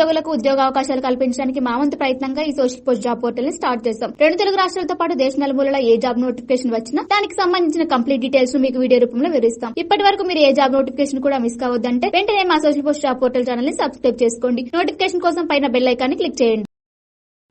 నిరుద్యోగులకు ఉద్యోగ అవకాశాలు కల్పించడానికి మా వంతు ప్రయత్నంగా ఈ సోషల్ పోస్ట్ జాబ్ పోర్టల్ ని స్టార్ట్ చేస్తాం. 2 తెలుగు రాష్ట్రాలతో పాటు దేశ నలుమూలల ఏ జాబ్ నోటిఫికేషన్ వచ్చినా దానికి సంబంధించిన కంప్లీట్ డీటెయిల్స్ మీకు వీడియో రూపంలో వివరిస్తాం. ఇప్పటి వరకు మీరు ఏ జాబ్ నోటిఫికేషన్ కూడా మిస్ కావద్దంటే వెంటనే మా social post job portal channel ని సబ్స్క్రైబ్ చేసుకోండి. నోటిఫికేషన్ కోసం పైన బెల్ ఐకాన్ ని క్లిక్ చేయండి.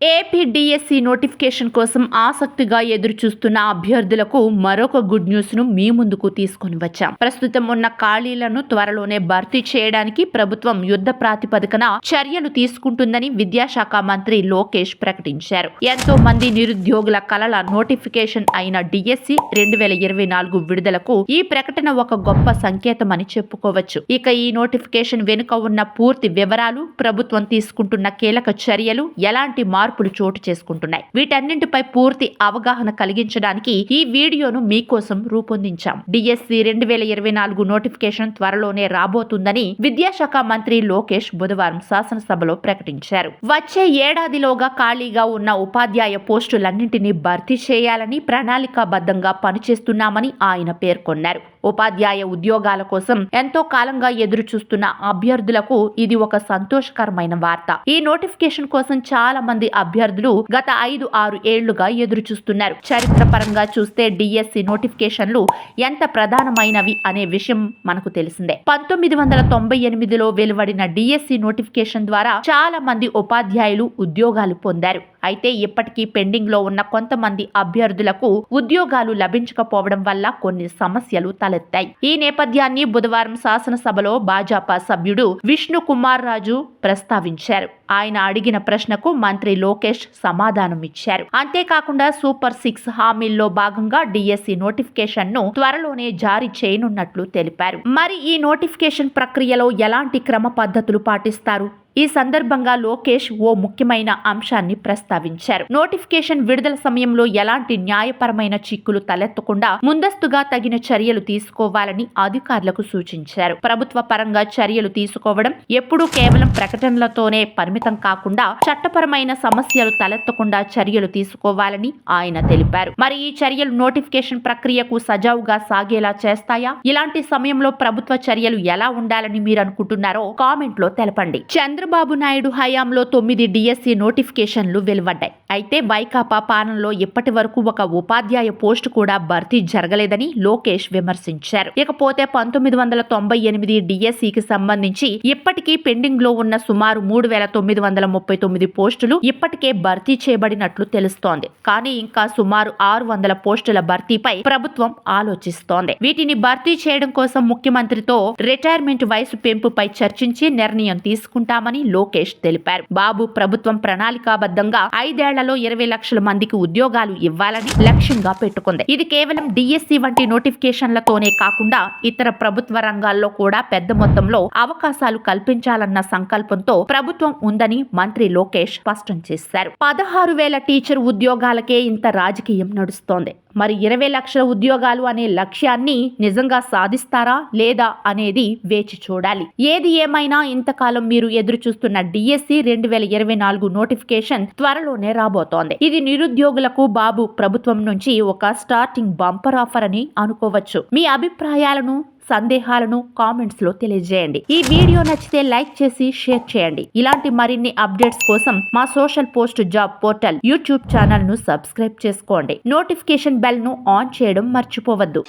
ఏపీ డిఎస్సి నోటిఫికేషన్ కోసం ఆసక్తిగా ఎదురుచూస్తున్న అభ్యర్థులకు మరొక గుడ్ న్యూస్ ను మీ ముందుకు తీసుకొని వచ్చాం. ప్రస్తుతం ఉన్న ఖాళీలను త్వరలోనే భర్తీ చేయడానికి ప్రభుత్వం యుద్ధ ప్రాతిపదికన చర్యలు తీసుకుంటుందని విద్యాశాఖ మంత్రి లోకేష్ ప్రకటించారు. ఎంతో మంది నిరుద్యోగుల కలల నోటిఫికేషన్ అయిన డిఎస్సి 2024 విడుదలకు ఈ ప్రకటన ఒక గొప్ప సంకేతమని చెప్పుకోవచ్చు. ఇక ఈ నోటిఫికేషన్ వెనుక ఉన్న పూర్తి వివరాలు, ప్రభుత్వం తీసుకుంటున్న కీలక చర్యలు, ఎలాంటి మార్పులు చోటు చేసుకుంటున్నాయి, వీటన్నింటిపై పూర్తి అవగాహన కలిగించడానికి ఈ వీడియోను మీకోసం రూపొందించాం. డిఎస్సి 2024 నోటిఫికేషన్ త్వరలోనే రాబోతుందని విద్యాశాఖ మంత్రి లోకేష్ బుధవారం శాసనసభలో ప్రకటించారు. వచ్చే ఏడాదిలోగా ఖాళీగా ఉన్న ఉపాధ్యాయ పోస్టులన్నింటినీ భర్తీ చేయాలని ప్రణాళికాబద్ధంగా పనిచేస్తున్నామని ఆయన పేర్కొన్నారు. ఉపాధ్యాయ ఉద్యోగాల కోసం ఎంతో కాలంగా ఎదురు చూస్తున్న అభ్యర్థులకు ఇది ఒక సంతోషకరమైన వార్త. ఈ నోటిఫికేషన్ కోసం చాలా మంది అభ్యర్థులు గత 5-6 ఏళ్లుగా ఎదురు చూస్తున్నారు. చరిత్రపరంగా చూస్తే డిఎస్సి నోటిఫికేషన్లు ఎంత ప్రధానమైనవి అనే విషయం మనకు తెలిసిందే. 1998లో వెలువడిన డిఎస్సి నోటిఫికేషన్ ద్వారా చాలా మంది ఉపాధ్యాయులు ఉద్యోగాలు పొందారు. అయితే ఇప్పటికీ పెండింగ్ లో ఉన్న కొంతమంది అభ్యర్థులకు ఉద్యోగాలు లభించకపోవడం వల్ల కొన్ని సమస్యలు తలెత్తాయి. ఈ నేపథ్యాన్ని బుధవారం శాసనసభలో భాజపా సభ్యుడు విష్ణు కుమార్ రాజు ప్రస్తావించారు. ఆయన అడిగిన ప్రశ్నకు మంత్రి లోకేష్ సమాధానం ఇచ్చారు. అంతేకాకుండా సూపర్ 6 హామీల్లో భాగంగా డిఎస్సి నోటిఫికేషన్ ను త్వరలోనే జారీ చేయనున్నట్లు తెలిపారు. మరి ఈ నోటిఫికేషన్ ప్రక్రియలో ఎలాంటి క్రమ పద్ధతులు పాటిస్తారు? ఈ సందర్భంగా లోకేష్ ఓ ముఖ్యమైన అంశాన్ని ప్రస్తావించారు. నోటిఫికేషన్ విడుదల సమయంలో ఎలాంటి న్యాయపరమైన చిక్కులు తలెత్తకుండా ముందస్తుగా తగిన చర్యలు తీసుకోవాలని అధికారులకు సూచించారు. ప్రభుత్వ పరంగా చర్యలు తీసుకోవడం ఎప్పుడూ కేవలం ప్రకటనలతోనే పరిమితం కాకుండా చట్టపరమైన సమస్యలు తలెత్తకుండా చర్యలు తీసుకోవాలని ఆయన తెలిపారు. మరి ఈ చర్యలు నోటిఫికేషన్ ప్రక్రియకు సజావుగా సాగేలా చేస్తాయా? ఇలాంటి సమయంలో ప్రభుత్వ చర్యలు ఎలా ఉండాలని మీరు అనుకుంటున్నారో కామెంట్ లో తెలపండి. చంద్రబాబు నాయుడు హయాంలో 9 డిఎస్సి నోటిఫికేషన్లు వెలువడ్డాయి. అయితే వైకాపా పాలనలో ఇప్పటి వరకు ఒక ఉపాధ్యాయ పోస్టు కూడా భర్తీ జరగలేదని లోకేష్ విమర్శించారు. ఇకపోతే 1998 డిఎస్సికి సంబంధించి ఇప్పటికీ పెండింగ్ లో ఉన్న సుమారు 3939 పోస్టులు ఇప్పటికే భర్తీ చేయబడినట్లు తెలుస్తోంది. కానీ ఇంకా సుమారు 600 పోస్టుల భర్తీపై ప్రభుత్వం ఆలోచిస్తోంది. వీటిని భర్తీ చేయడం కోసం ముఖ్యమంత్రితో రిటైర్మెంట్ వయసు పెంపుపై చర్చించి నిర్ణయం తీసుకుంటామని లోకేష్ తెలిపారు. బాబు ప్రభుత్వం ప్రణాళికాబద్ధంగా 5 ఏళ్లలో 20 లక్షల మందికి ఉద్యోగాలు ఇవ్వాలని లక్ష్యంగా పెట్టుకుంది. ఇది కేవలం డిఎస్సి వంటి నోటిఫికేషన్లతోనే కాకుండా ఇతర ప్రభుత్వ రంగాల్లో కూడా పెద్ద మొత్తంలో అవకాశాలు కల్పించాలన్న సంకల్పంతో ప్రభుత్వం ఉందని మంత్రి లోకేష్ స్పష్టం చేశారు. 16,000 టీచర్ ఉద్యోగాలకే ఇంత రాజకీయం నడుస్తోంది. మరి 20 లక్షల ఉద్యోగాలు అనే లక్ష్యాన్ని నిజంగా సాధిస్తారా లేదా అనేది వేచి చూడాలి. ఏది ఏమైనా ఇంతకాలం మీరు ఎదురు చూస్తున్న డిఎస్సి 2024 నోటిఫికేషన్ త్వరలోనే రాబోతోంది. ఇది నిరుద్యోగులకు బాబు ప్రభుత్వం నుంచి ఒక స్టార్టింగ్ బంపర్ ఆఫర్ అని అనుకోవచ్చు. మీ అభిప్రాయాలను, సందేహాలను కామెంట్స్ లో తెలియజేయండి. ఈ వీడియో నచ్చితే లైక్ చేసి షేర్ చేయండి. ఇలాంటి మరిన్ని అప్డేట్స్ కోసం మా social post job portal YouTube channel ను సబ్స్క్రైబ్ చేసుకోండి. నోటిఫికేషన్ బెల్ ను ఆన్ చేయడం మర్చిపోవద్దు.